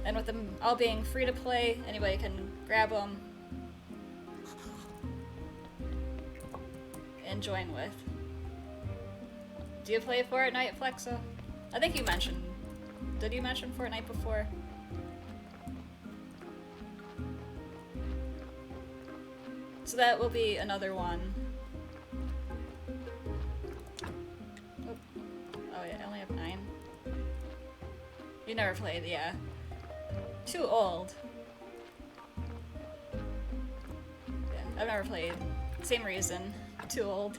And with them all being free to play, anybody can grab them and join with. Do you play Fortnite, Flexa? I think you mentioned. Did you mention Fortnite before? So that will be another one. Oh yeah, I only have 9. You never played, yeah. Too old. Yeah, I've never played. Same reason. Too old.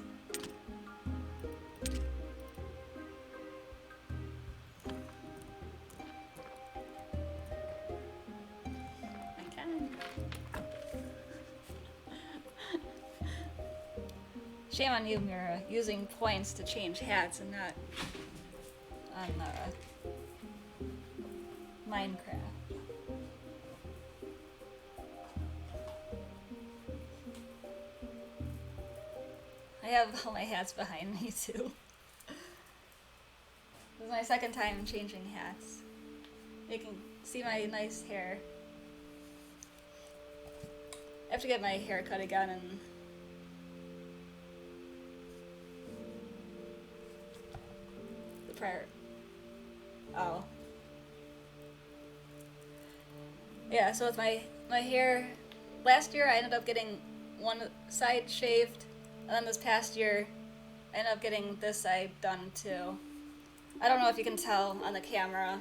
I can. Shame on you, Mira, using points to change hats and not on Minecraft. I have all my hats behind me too. This is my second time changing hats. You can see my nice hair. I have to get my hair cut again and the prior. Oh. Yeah, so with my hair, last year I ended up getting one side shaved, and then this past year I ended up getting this side done too. I don't know if you can tell on the camera.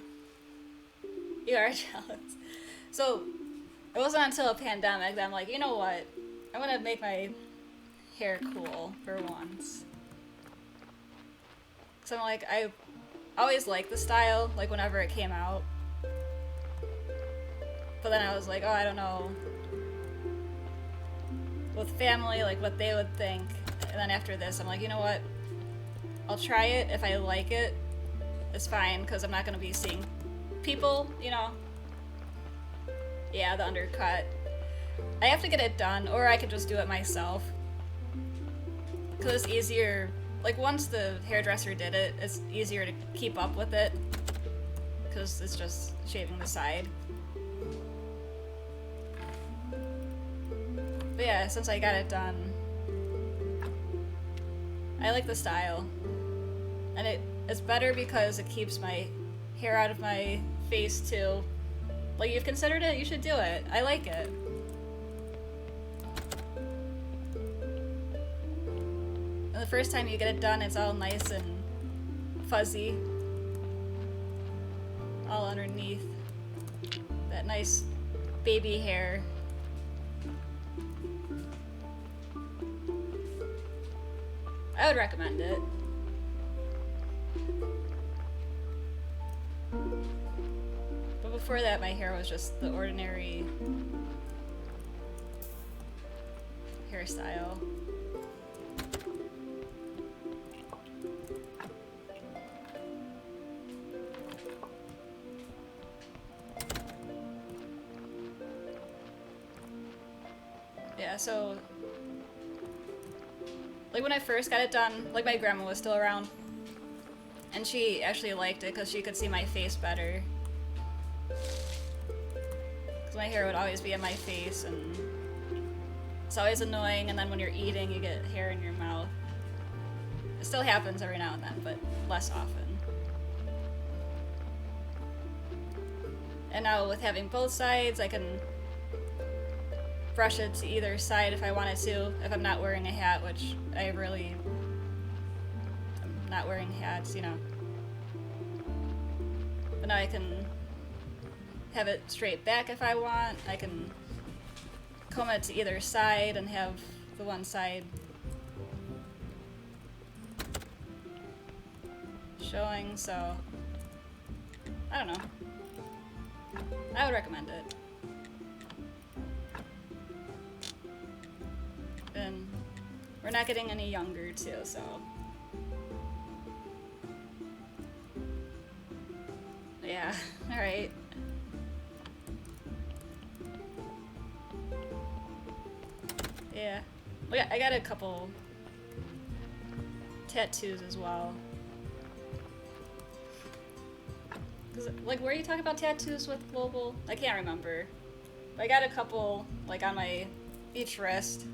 You are jealous. So it wasn't until a pandemic that I'm like, you know what? I'm gonna make my hair cool for once. So I'm like, I always liked the style, like whenever it came out. But then I was like, oh, I don't know. With family, like what they would think. And then after this, I'm like, you know what? I'll try it. If I like it, it's fine, because I'm not going to be seeing people, you know? Yeah, the undercut. I have to get it done, or I could just do it myself. Because it's easier. Like, once the hairdresser did it, it's easier to keep up with it. Because it's just shaving the side. But yeah, since I got it done, I like the style. And it's better because it keeps my hair out of my face too. Like, you've considered it? You should do it. I like it. And the first time you get it done, it's all nice and fuzzy. All underneath. That nice baby hair. I would recommend it. But before that, my hair was just the ordinary hairstyle. Yeah, so like when I first got it done, like my grandma was still around, and she actually liked it because she could see my face better. Because my hair would always be in my face, and it's always annoying, and then when you're eating, you get hair in your mouth. It still happens every now and then, but less often. And now with having both sides, I can brush it to either side if I wanted to, if I'm not wearing a hat, which I'm not wearing hats, you know. But now I can have it straight back if I want. I can comb it to either side and have the one side showing, so I don't know. I would recommend it. And we're not getting any younger too, so yeah. All right. Yeah, I got a couple tattoos as well. Cause like, were you talking about tattoos with Global? I can't remember. But I got a couple like on my each wrist.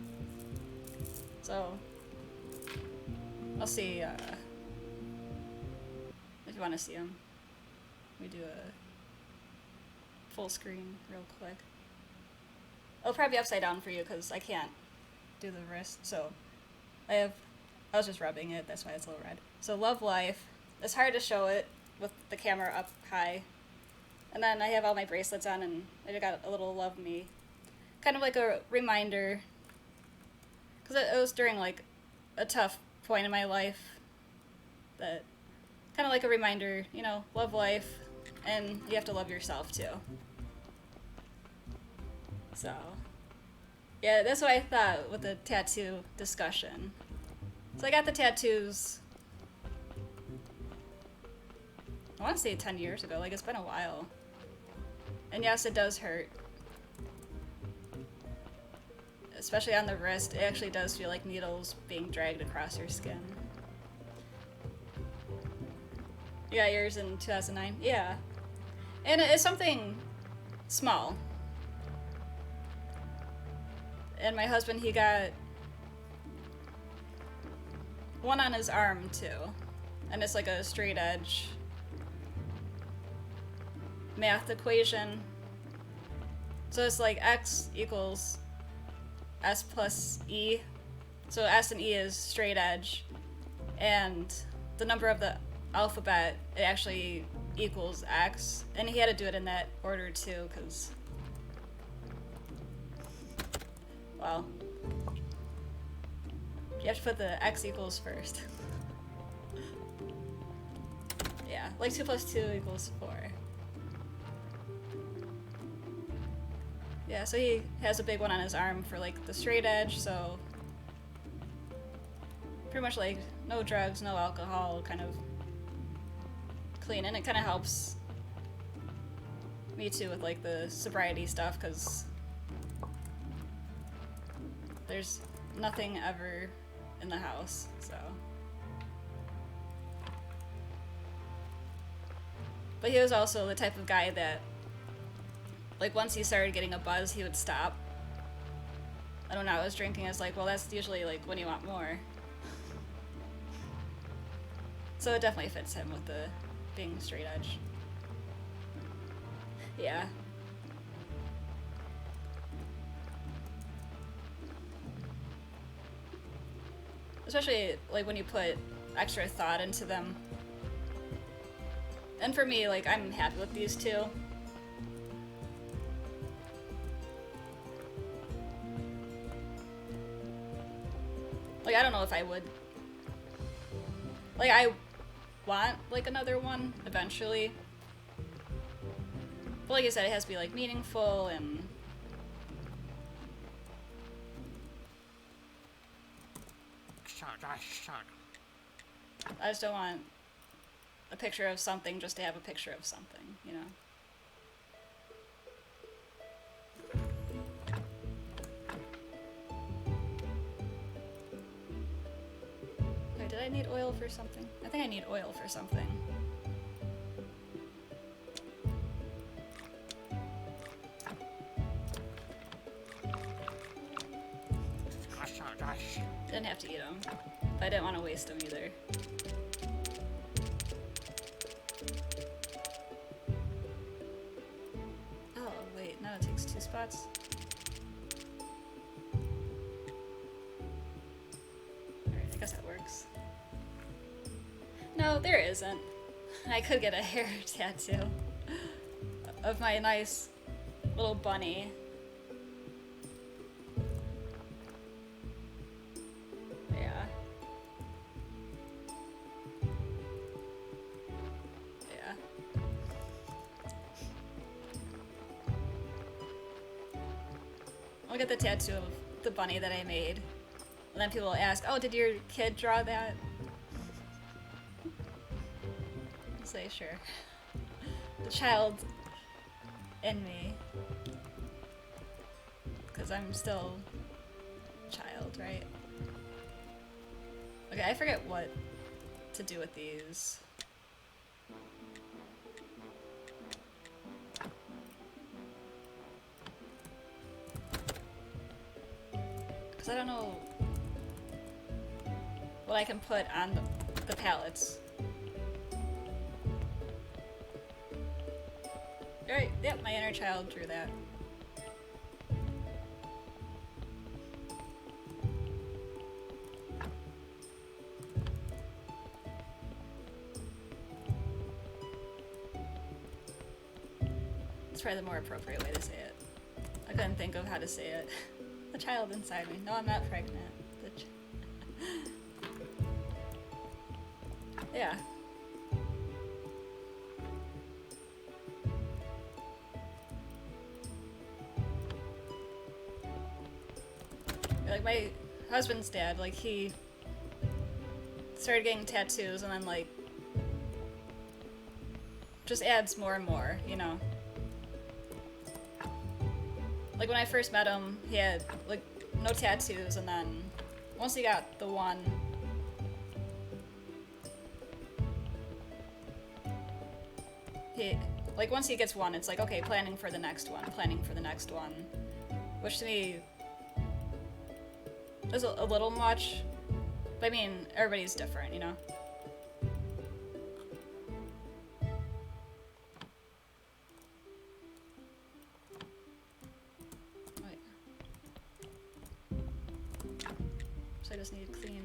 So I'll see if you want to see them. We do a full screen real quick. It'll probably be upside down for you because I can't do the wrist. So I was just rubbing it. That's why it's a little red. So Love Life. It's hard to show it with the camera up high. And then I have all my bracelets on and I got a little Love Me. Kind of like a reminder. Because it was during like a tough point in my life. That kind of like a reminder, you know, love life. And you have to love yourself too. So, yeah, that's what I thought with the tattoo discussion. So I got the tattoos, I want to say 10 years ago, like it's been a while. And yes, it does hurt. Especially on the wrist, it actually does feel like needles being dragged across your skin. You got yours in 2009? Yeah. And it's something small. And my husband, he got one on his arm too. And it's like a straight edge math equation. So it's like x equals s plus e. So s and e is straight edge. And the number of the alphabet, it actually equals x. And he had to do it in that order too, because, well, you have to put the x equals first. Yeah, like 2 plus 2 equals 4. Yeah, so he has a big one on his arm for like the straight edge, so pretty much like no drugs, no alcohol, kind of clean. And it kind of helps me too with like the sobriety stuff, because there's nothing ever in the house, so. But he was also the type of guy that, like, once he started getting a buzz, he would stop. I don't know, I was drinking, I was like, well, that's usually like when you want more. So it definitely fits him with the being straight edge. Yeah. Especially like when you put extra thought into them. And for me, like, I'm happy with these two. Like, I don't know if I would. Like, I want, like, another one eventually. But like I said, it has to be, like, meaningful and... I just don't want a picture of something just to have a picture of something, you know? Wait, did I need oil for something? I think I need oil for something. Didn't have to eat them, but I didn't want to waste them either. Oh, wait, now it takes 2 spots. Alright, I guess that works. No, there isn't. I could get a hair tattoo of my nice little bunny. Yeah. Yeah. I'll get the tattoo of the bunny that I made. And then people will ask, oh, did your kid draw that? I'll say, sure. The child in me. Because I'm still a child, right? Okay, I forget what to do with these. Because I don't know what I can put on the pallets. Alright, yep, my inner child drew that. That's probably the more appropriate way to say it. I couldn't think of how to say it. The child inside me. No, I'm not pregnant. Yeah. Like my husband's dad, like he started getting tattoos and then like just adds more and more, you know. Like when I first met him, he had like no tattoos, and then once he got the one, like once he gets one, it's like, okay, planning for the next one, which to me is a little much, but I mean, everybody's different, you know? Wait. So I just need clean...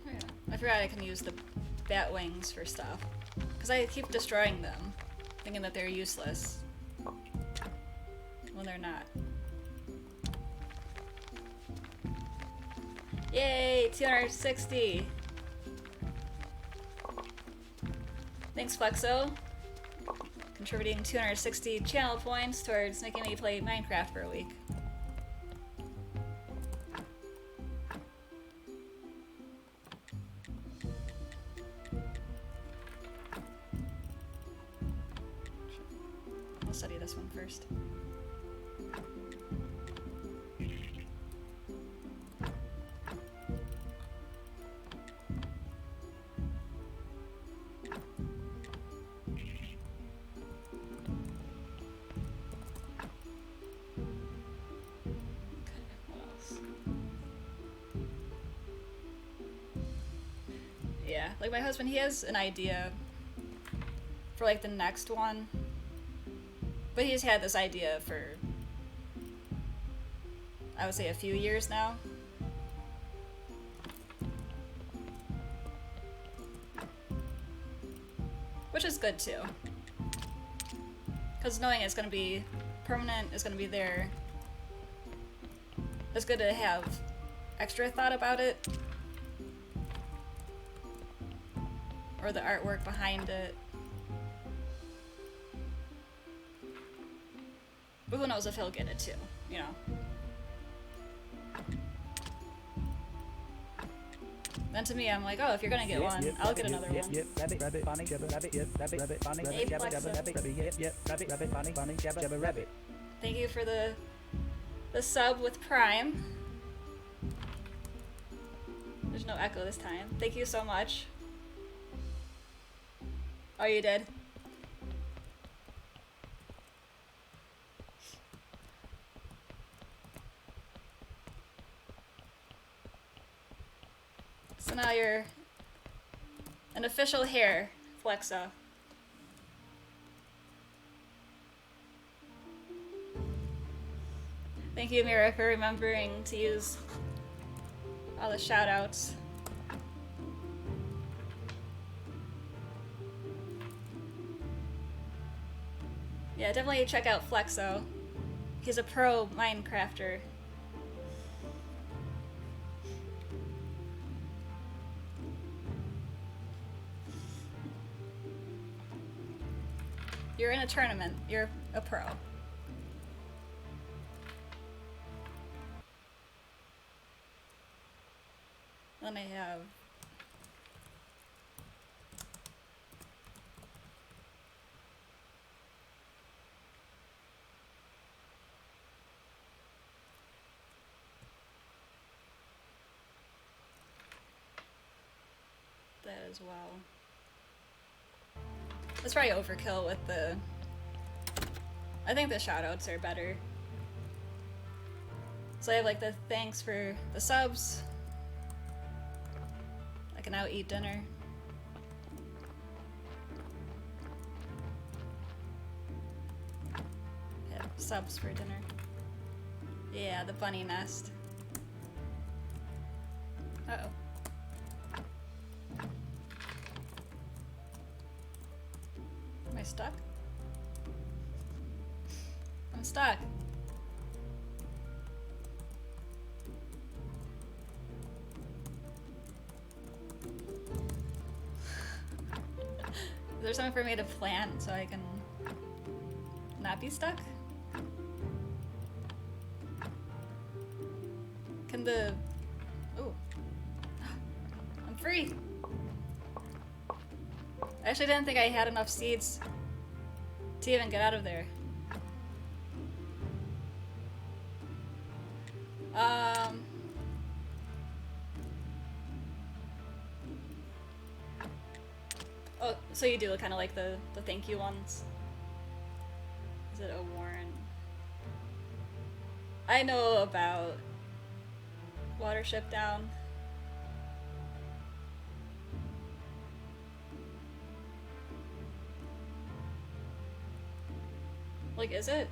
Oh yeah. I forgot I can use the bat wings for stuff, because I keep destroying them, thinking that they're useless. When they're not. Yay! 260! Thanks, Flexo. Contributing 260 channel points towards making me play Minecraft for a week. I'll study this one first. Yeah, like my husband, he has an idea for like the next one, but he's had this idea for, I would say, a few years now. Which is good too, because knowing it's going to be permanent, it's going to be there, it's good to have extra thought about it. Or the artwork behind it. But who knows if he'll get it too, you know? Then to me, I'm like, oh, if you're gonna get one, I'll get another one. Thank you for the sub with Prime. There's no echo this time. Thank you so much. Oh, you did? So now you're an official hair, Flexo. Thank you, Mira, for remembering to use all the shoutouts. Yeah, definitely check out Flexo. He's a pro Minecrafter. You're in a tournament. You're a pro. Then I have... that as well. That's probably overkill with the I think the shoutouts are better. So I have like the thanks for the subs. I can now eat dinner. Yeah, subs for dinner. Yeah, the bunny nest. Uh-oh. Am I stuck? I'm stuck. Is there something for me to plant so I can not be stuck? Can the... Ooh. I'm free! I actually didn't think I had enough seeds to even get out of there. Oh, so you do kind of like the thank you ones? Is it a Warren? I know about Watership Down. Like, is it?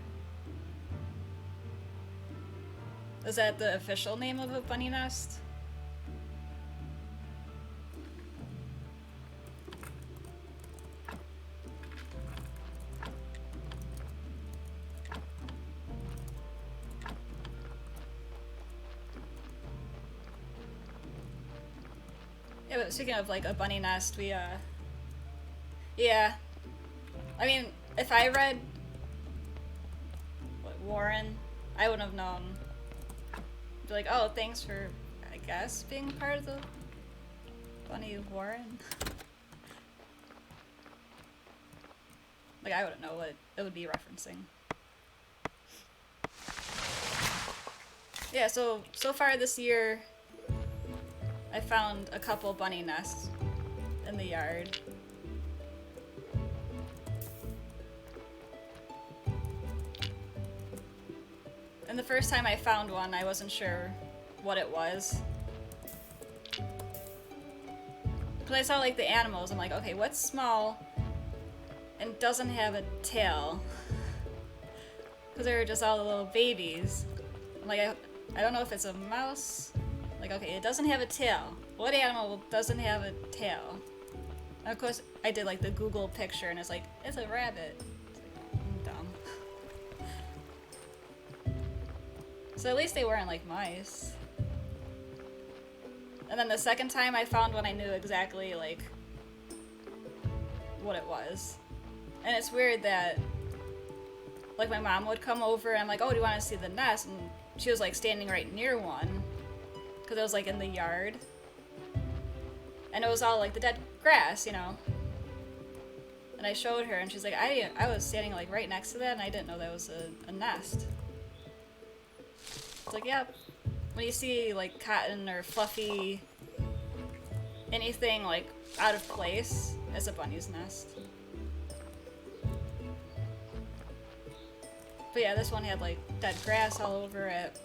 Is that the official name of a bunny nest? Yeah, but speaking of like a bunny nest, we yeah. I mean, if I read what, Warren, I wouldn't have known. Be like, oh, thanks for, I guess, being part of the Bunny Warren. Like, I wouldn't know what it would be referencing. Yeah, so far this year, I found a couple bunny nests in the yard. And the first time I found one, I wasn't sure what it was. But I saw like the animals, I'm like, okay, what's small and doesn't have a tail? Because they were just all the little babies. I'm like, I don't know if it's a mouse. Like, okay, it doesn't have a tail. What animal doesn't have a tail? And of course, I did like the Google picture and it's like, it's a rabbit. It's like, dumb. So at least they weren't like mice. And then the second time I found one, I knew exactly like what it was. And it's weird that like my mom would come over and I'm like, oh, do you want to see the nest? And she was like standing right near one because it was like in the yard. And it was all like the dead grass, you know. And I showed her and she's like, I was standing like right next to that and I didn't know that was a nest. It's like, yeah, when you see like cotton or fluffy, anything like out of place, it's a bunny's nest. But yeah, this one had like dead grass all over it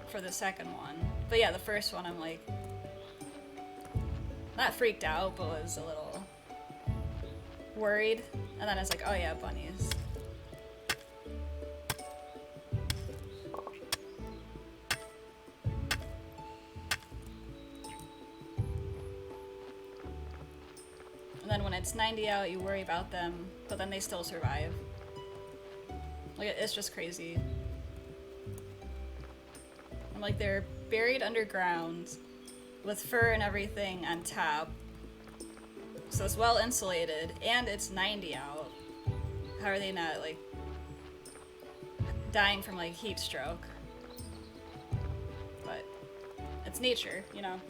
for the second one. But yeah, the first one I'm like, not freaked out, but was a little worried. And then it's like, oh yeah, bunnies. And then when it's 90 out, you worry about them, but then they still survive. Like, it's just crazy. I'm like, they're buried underground with fur and everything on top. So it's well insulated, and it's 90 out. How are they not, like, dying from, like, heat stroke? But it's nature, you know?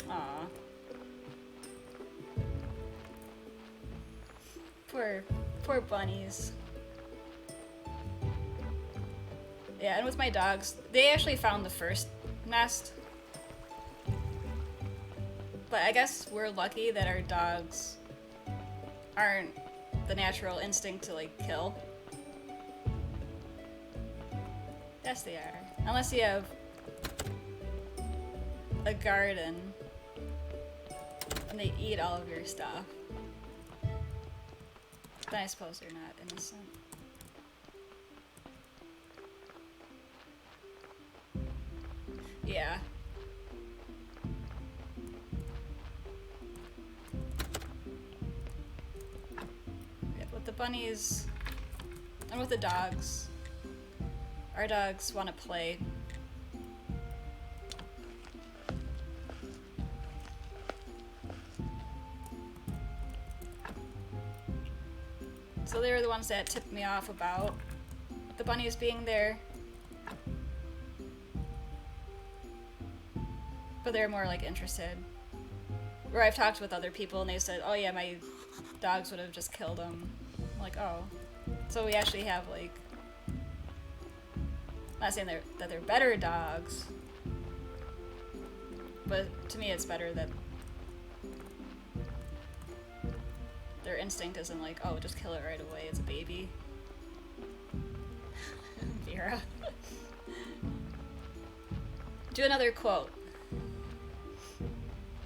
Aw. Poor bunnies. Yeah, and with my dogs, they actually found the first nest. But I guess we're lucky that our dogs aren't the natural instinct to like kill. Yes, they are. Unless you have a garden and they eat all of your stuff. Then I suppose they're not innocent. Yeah. Yeah, with the bunnies and with the dogs, our dogs want to play. So they were the ones that tipped me off about the bunnies being there. But they're more like interested. Where I've talked with other people and they said, oh yeah, my dogs would have just killed them. I'm like, oh. So we actually have like, not saying that they're better dogs, but to me it's better that their instinct isn't like, oh, just kill it right away, it's a baby. Vera. Do another quote.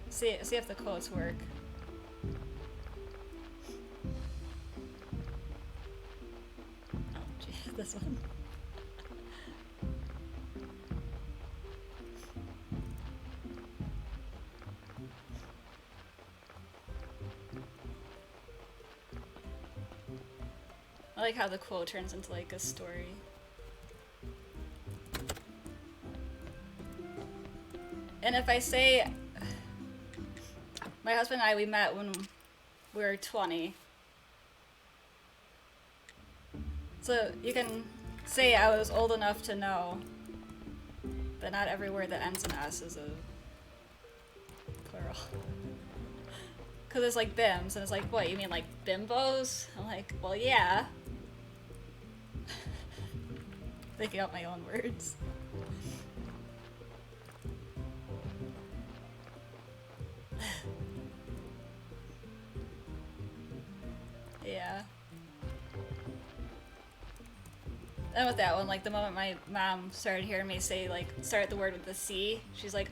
See if the quotes work. Oh, gee, this one. I like how the quote turns into like a story. And if I say, my husband and I, we met when we were 20. So you can say I was old enough to know that not every word that ends in S is a plural. Because it's like bims, and it's like, what, you mean like bimbos? I'm like, well, yeah. Thinking out my own words. Yeah. And with that one, like the moment my mom started hearing me say, like, start the word with the C, she's like,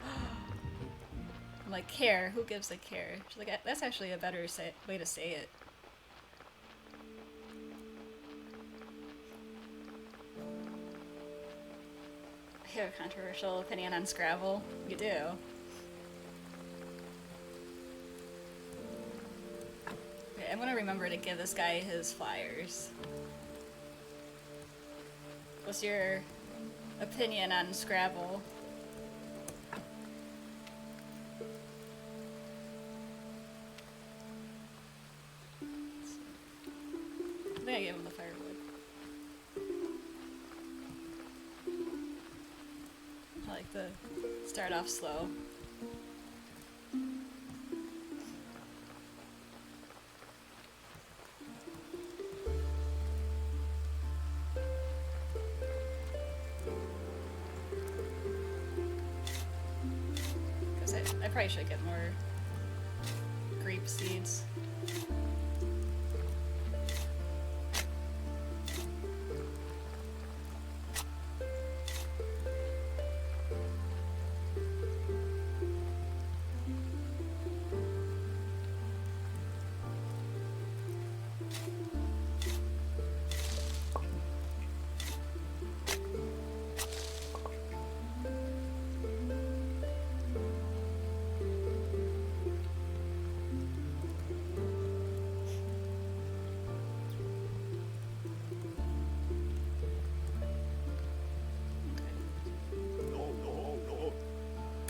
I'm like, care? Who gives a care? She's like, that's actually a better way to say it. I have a controversial opinion on Scrabble. You do. Okay, I'm gonna remember to give this guy his flyers. What's your opinion on Scrabble? I think I gave him the firewood. I like the start off slow. Because I probably should get more grape seeds.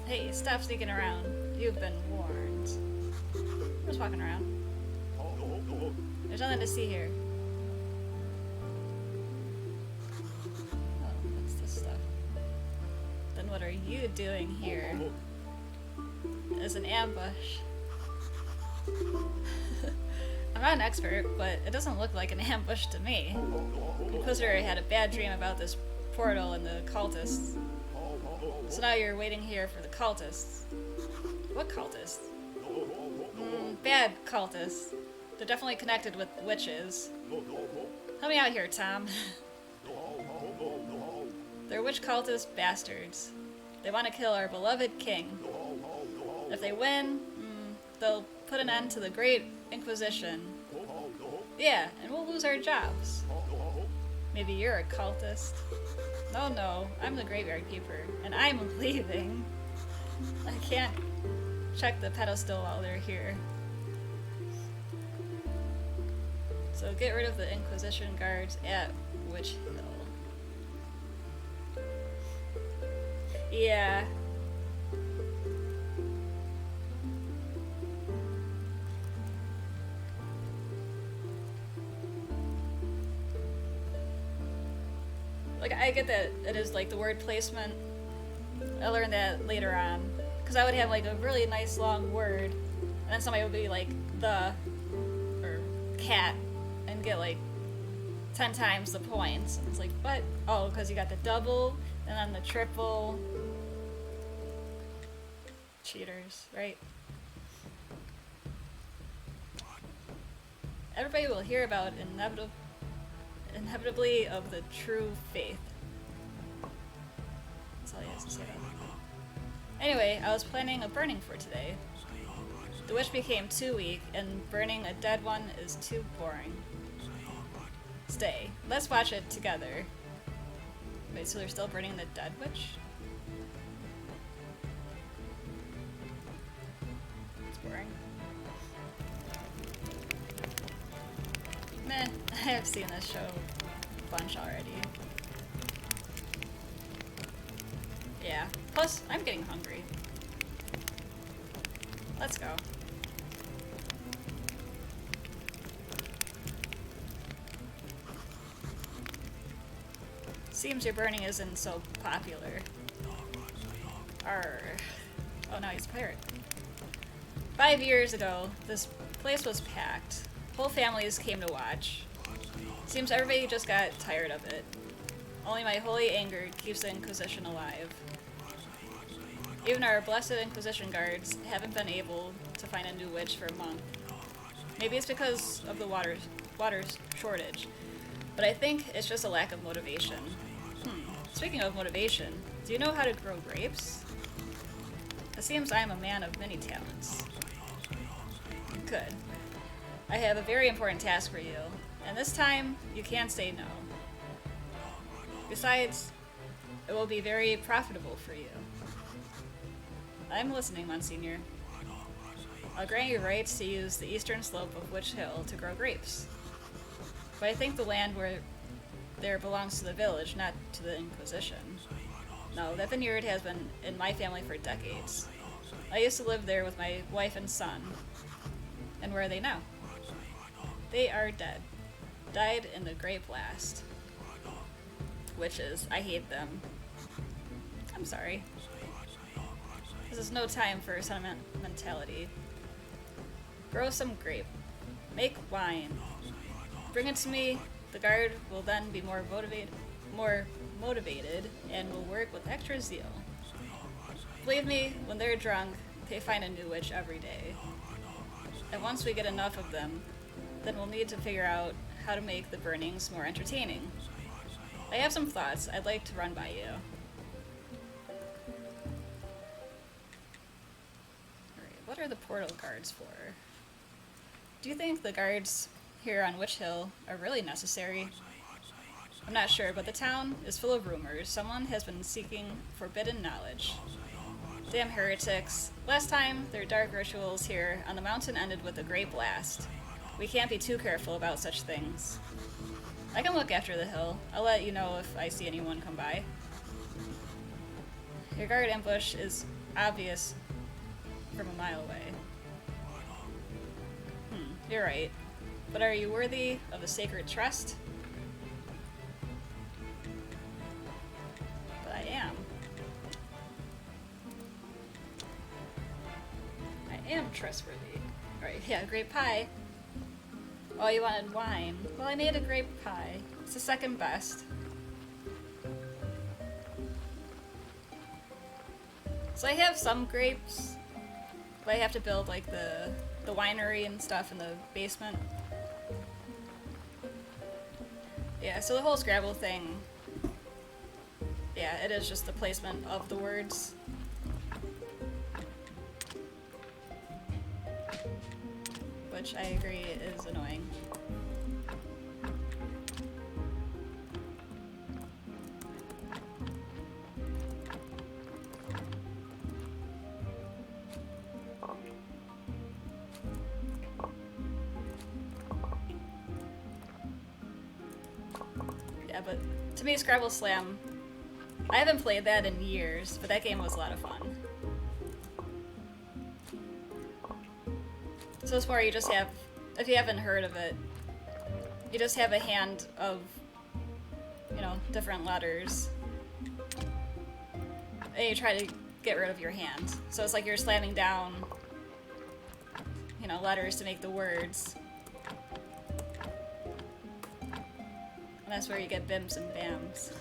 Hey, stop sneaking around. You've been warned. I'm just walking around. There's nothing to see here. Oh, what's this stuff? Then what are you doing here? As an ambush. I'm not an expert, but it doesn't look like an ambush to me. Inquisitor had a bad dream about this portal and the cultists. So now you're waiting here for the cultists. What cultists? Bad cultists. They're definitely connected with witches. Help me out here, Tom. They're witch cultist bastards. They want to kill our beloved king. If they win, they'll put an end to the Great Inquisition. Yeah, and we'll lose our jobs. Maybe you're a cultist. No, I'm the Graveyard Keeper, and I'm leaving. I can't check the pedestal while they're here. So get rid of the Inquisition guards at Witch Hill. Yeah. Like, I get that it is like the word placement. I learned that later on. Because I would have like a really nice long word, and then somebody would be like the, or cat, and get like 10 times the points. And it's like, but, oh, because you got the double, and then the triple. Cheaters, right? Everybody will hear about inevitably of the true faith. That's all he has to say. Anyway, I was planning a burning for today. The witch became too weak, and burning a dead one is too boring. Stay. Let's watch it together. Wait, so they're still burning the dead witch? It's boring. Meh, I have seen this show a bunch already. Yeah, plus I'm getting hungry. Let's go. Seems your burning isn't so popular. Arr. Oh, now he's a pirate. 5 years ago, this place was packed. Whole families came to watch. Seems everybody just got tired of it. Only my holy anger keeps the Inquisition alive. Even our blessed Inquisition guards haven't been able to find a new witch for a month. Maybe it's because of the water shortage, but I think it's just a lack of motivation. Speaking of motivation, do you know how to grow grapes? It seems I am a man of many talents. Good. I have a very important task for you, and this time you can't say no. Besides, it will be very profitable for you. I'm listening, Monsignor. I'll grant you rights to use the eastern slope of Witch Hill to grow grapes. But I think the land where there belongs to the village, not to the Inquisition. No, that vineyard has been in my family for decades. I used to live there with my wife and son. And where are they now? They are dead. Died in the Great Blast. Witches, I hate them. I'm sorry. This is no time for sentimentality. Grow some grape. Make wine. Bring it to me. The guard will then be more motivated and will work with extra zeal. Believe me, when they're drunk, they find a new witch every day. And once we get enough of them, then we'll need to figure out how to make the burnings more entertaining. I have some thoughts I'd like to run by you. Alright, what are the portal guards for? Do you think the guards here on Witch Hill are really necessary? I'm not sure, but the town is full of rumors. Someone has been seeking forbidden knowledge. Damn heretics. Last time, their dark rituals here on the mountain ended with a great blast. We can't be too careful about such things. I can look after the hill. I'll let you know if I see anyone come by. Your guard ambush is obvious from a mile away. You're right. But are you worthy of the sacred trust? But I am. I am trustworthy. Alright, yeah, grape pie. Oh, you wanted wine. Well, I made a grape pie. It's the second best. So I have some grapes, but I have to build like the the winery and stuff in the basement. Yeah, so the whole Scrabble thing, yeah, it is just the placement of the words. Which I agree is annoying. Yeah, but to me, Scrabble Slam, I haven't played that in years, but that game was a lot of fun. So it's more you just have, if you haven't heard of it, you just have a hand of, you know, different letters. And you try to get rid of your hand. So it's like you're slamming down, you know, letters to make the words. And that's where you get bims and bams.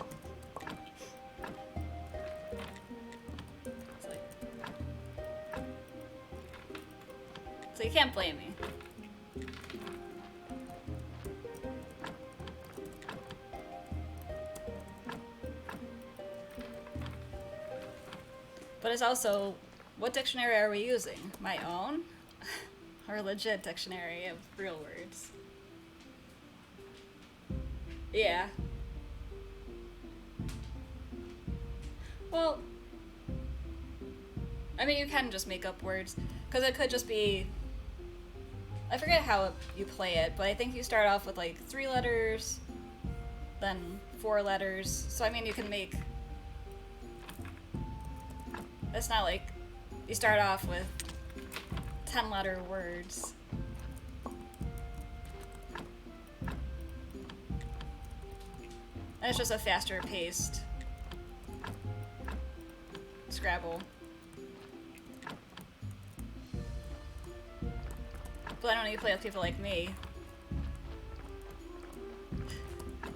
So you can't blame me. But it's also, what dictionary are we using? My own? Or a legit dictionary of real words? Yeah. Well, I mean, you can just make up words. Because it could just be, I forget how you play it, but I think you start off with like 3 letters, then 4 letters. So I mean, you can make, it's not like you start off with 10-letter words. And it's just a faster paced Scrabble. But I don't need to play with people like me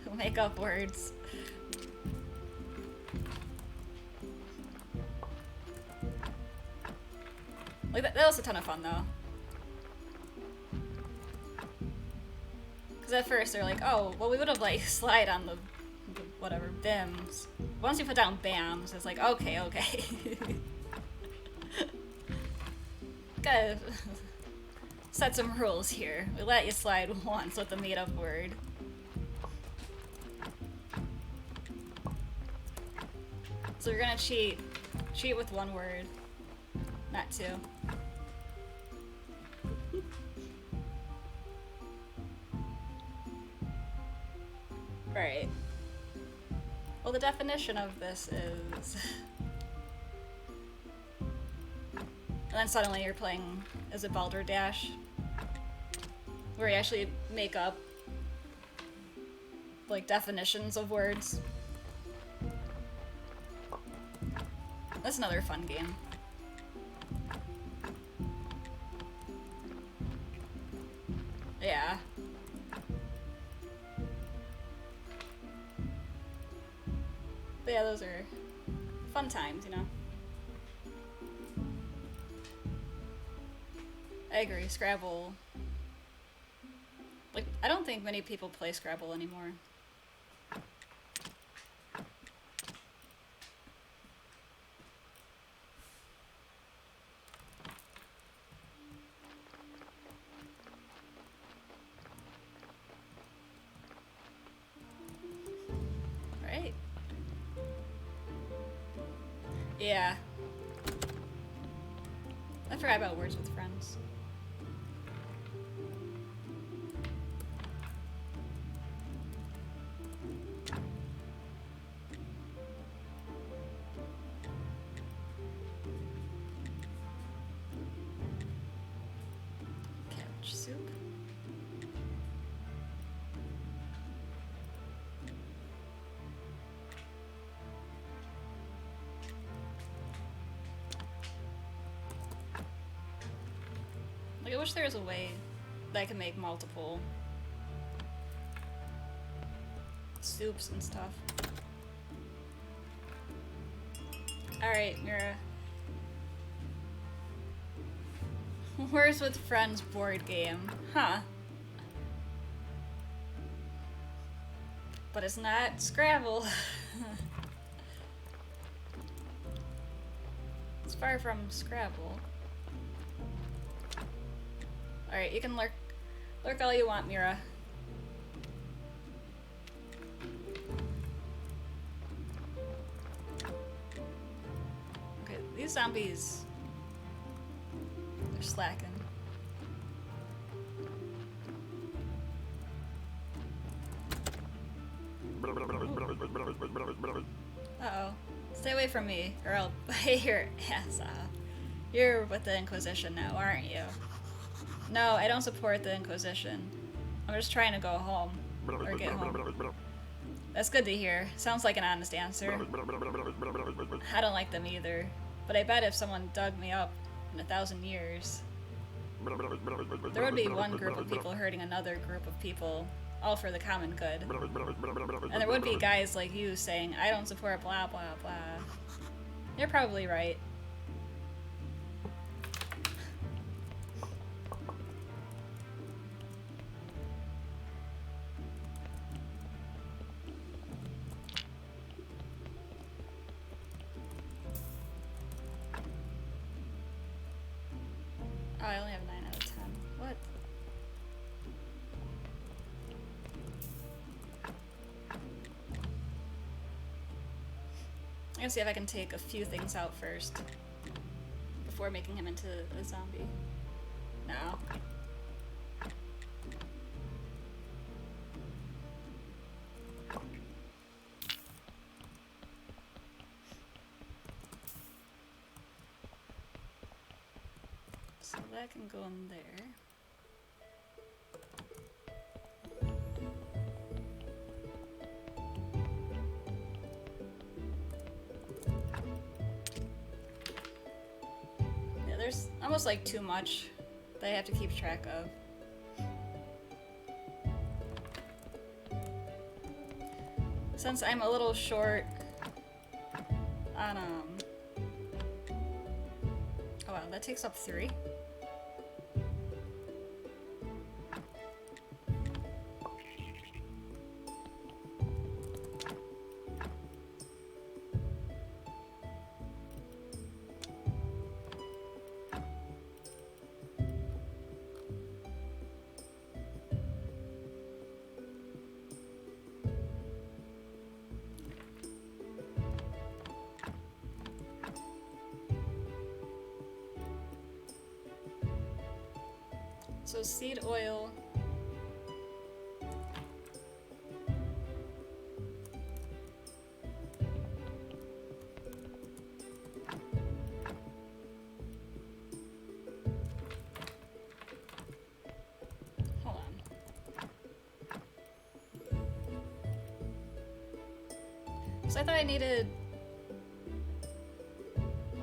who make up words. Like that was a ton of fun though. Because at first they're like, oh, well we would have like slide on the whatever, bims. Once you put down bams, it's like, okay. Gotta set some rules here. We let you slide once with the made-up word. So you're gonna cheat. Cheat with 1 word, not 2. Right. Well, the definition of this is... And then suddenly you're playing, is it Balderdash? Where you actually make up, like, definitions of words. That's another fun game. Yeah. But yeah, those are fun times, you know? I agree, Scrabble... Like, I don't think many people play Scrabble anymore. Right? Yeah. I forgot about Words with Friends. Cabbage soup. Like, I wish there was a way that I could make multiple soups and stuff. Alright, Mira. Words with Friends board game. Huh. But it's not Scrabble. It's far from Scrabble. Alright, you can lurk all you want, Mira. Okay, these zombies... they're slacking. Uh-oh. Stay away from me, or I'll bite your ass off. You're with the Inquisition now, aren't you? No, I don't support the Inquisition. I'm just trying to go home. Or get home. That's good to hear. Sounds like an honest answer. I don't like them either. But I bet if someone dug me up in 1,000 years, there would be one group of people hurting another group of people, all for the common good. And there would be guys like you saying, I don't support blah blah blah. You're probably right. Oh, I only have 9 out of 10. What? I'm gonna see if I can take a few things out first before making him into a zombie. No. So that can go in there. Yeah, there's almost like too much that I have to keep track of. Since I'm a little short on oh wow, that takes up 3. So seed oil. Hold on. So I thought I needed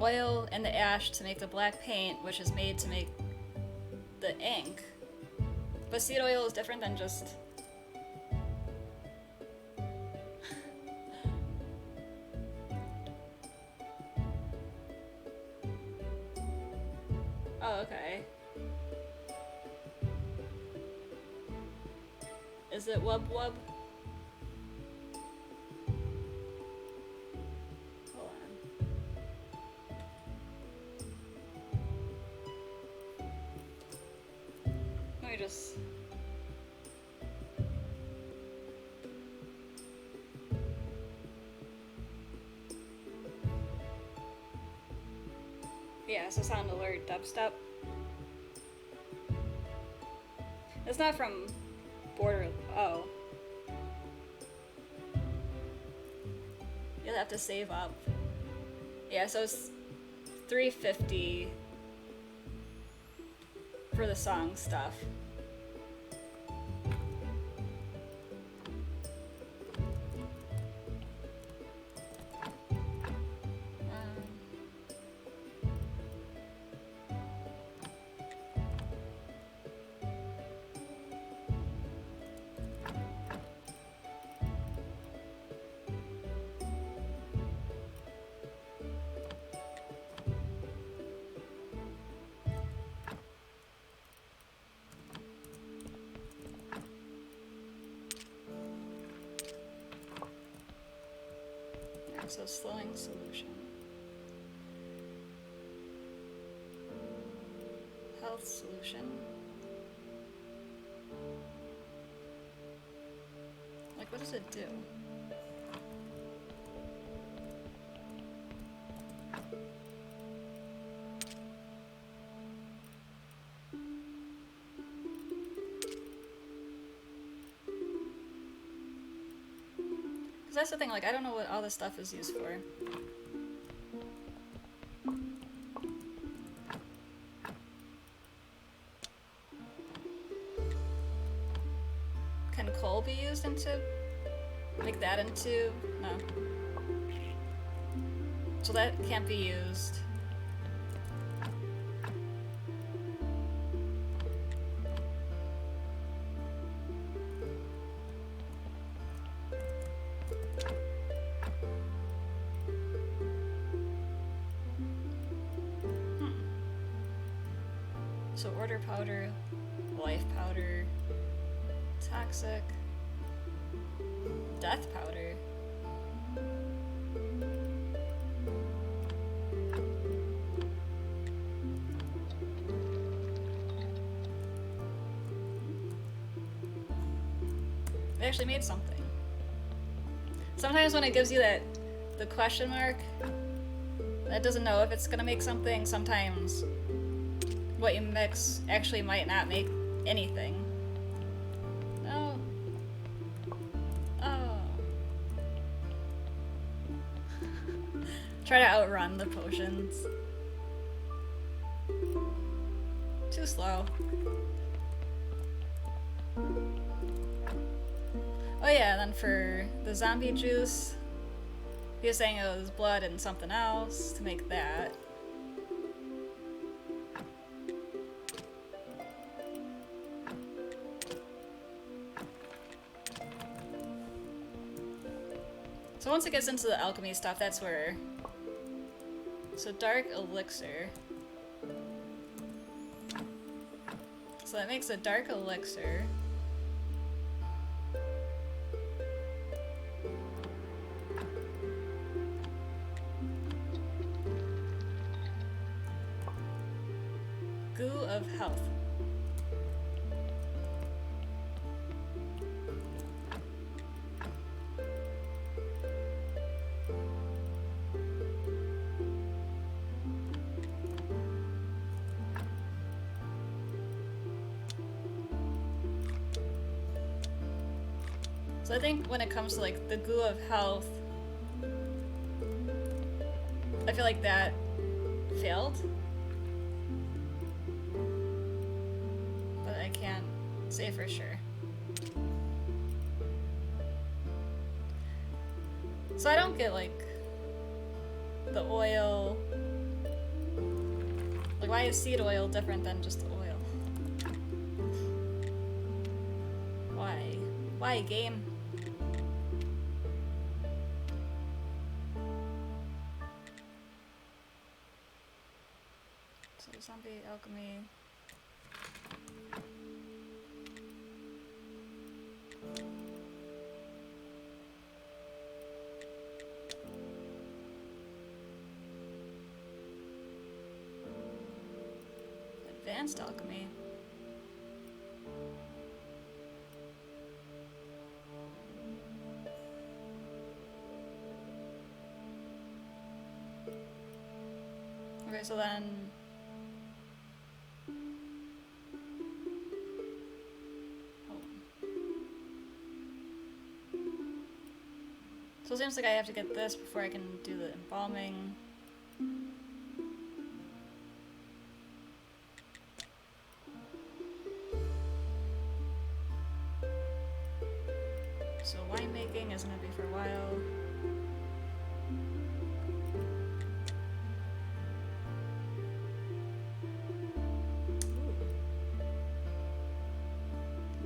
oil and the ash to make the black paint, which is made to make the ink. But seed oil is different than just... Oh, okay. Is it wub wub? Hold on. Let me just... Yeah, so sound alert dubstep. It's not from Border... Oh. You'll have to save up. Yeah, so it's $3.50 for the song stuff. So slowing solution. Health solution. Like, what does it do? Because that's the thing, like, I don't know what all this stuff is used for. Can coal be used into... make that into... no. So that can't be used. So order powder, life powder, toxic, death powder. They actually made something. Sometimes when it gives you that, the question mark, that doesn't know if it's gonna make something. Sometimes what you mix actually might not make anything. No. Oh. Try to outrun the potions. Too slow. Oh yeah, and then for the zombie juice, he was saying it was blood and something else to make that. So once it gets into the alchemy stuff, that's where... So dark elixir. So that makes a dark elixir. Goo of health. So I think when it comes to like the goo of health, I feel like that failed. But I can't say for sure. So I don't get like the oil. Like, why is seed oil different than just oil? Why? Why, game? So zombie alchemy. Advanced alchemy. Okay, so then... Oh. So it seems like I have to get this before I can do the embalming. So winemaking is gonna be for a while. Ooh.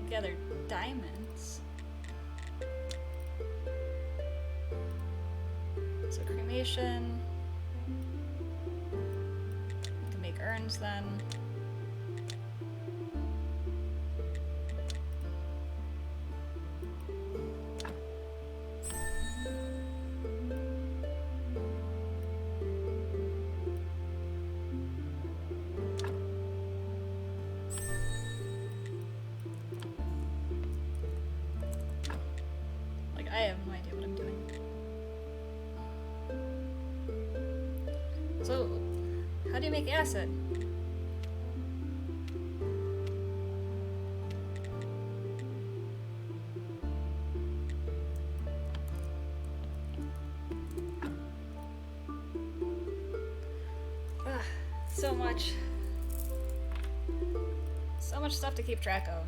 Gather diamonds. So cremation. We can make urns then. do you make acid? Ugh, so much. So much stuff to keep track of.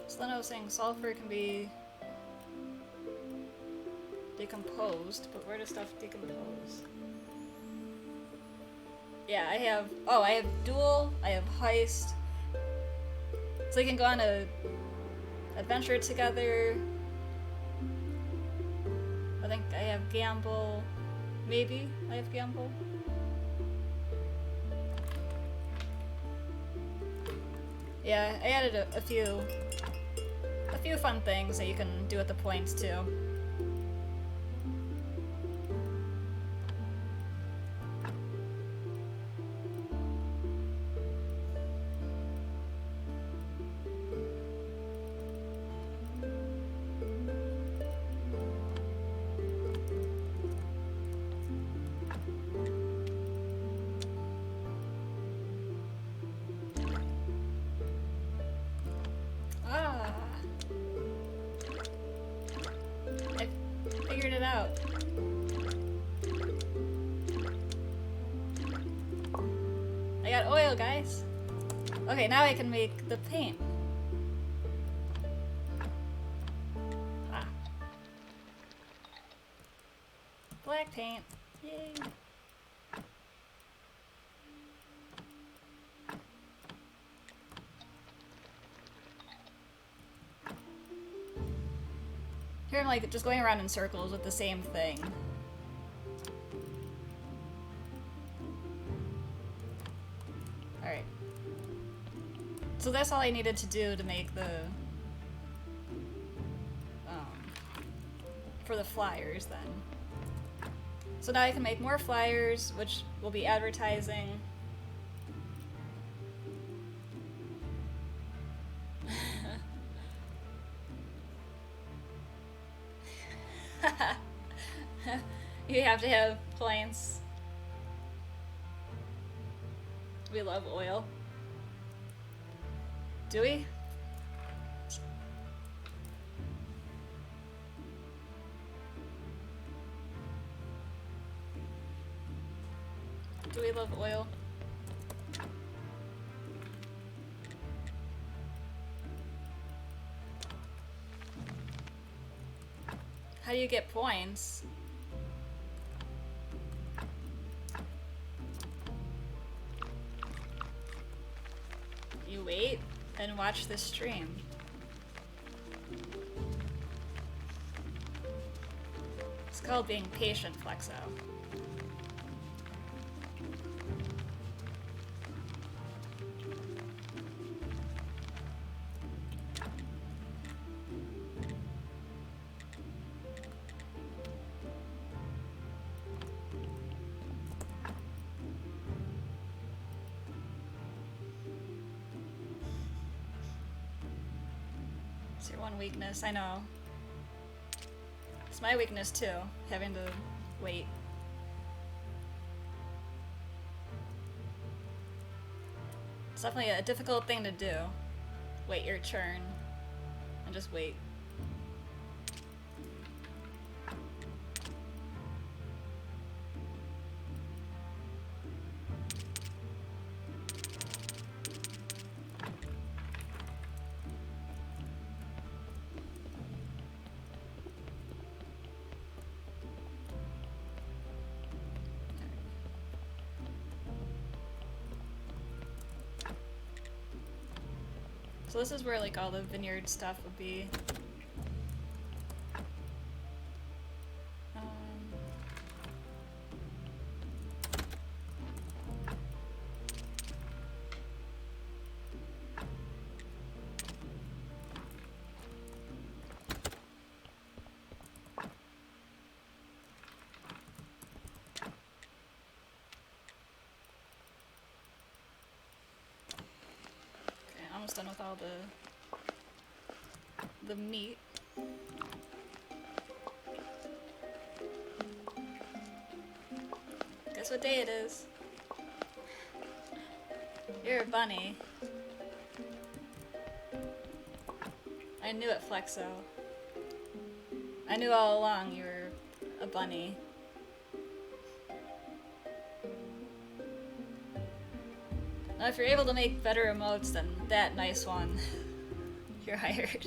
So then I was saying sulfur can be decomposed, but where does stuff decompose? Yeah, I have duel, I have heist. So we can go on a adventure together. I think I have gamble. Maybe I have gamble. Yeah, I added a few fun things that you can do with the points too. Guys. Okay, now I can make the paint. Ah. Black paint. Yay. Here I'm like just going around in circles with the same thing. Alright. So that's all I needed to do to make the for the flyers then. So now I can make more flyers, which will be advertising. You have to have points. We love oil. Do we? Do we love oil? How do you get points? You wait and watch the stream. It's called being patient, Flexo. It's your one weakness, I know. It's my weakness too, having to wait. It's definitely a difficult thing to do. Wait your turn. And just wait. So this is where like all the vineyard stuff would be. all the meat. Guess what day it is? You're a bunny. I knew it, Flexo. I knew all along you were a bunny. Now, if you're able to make better emotes than that nice one, you're hired.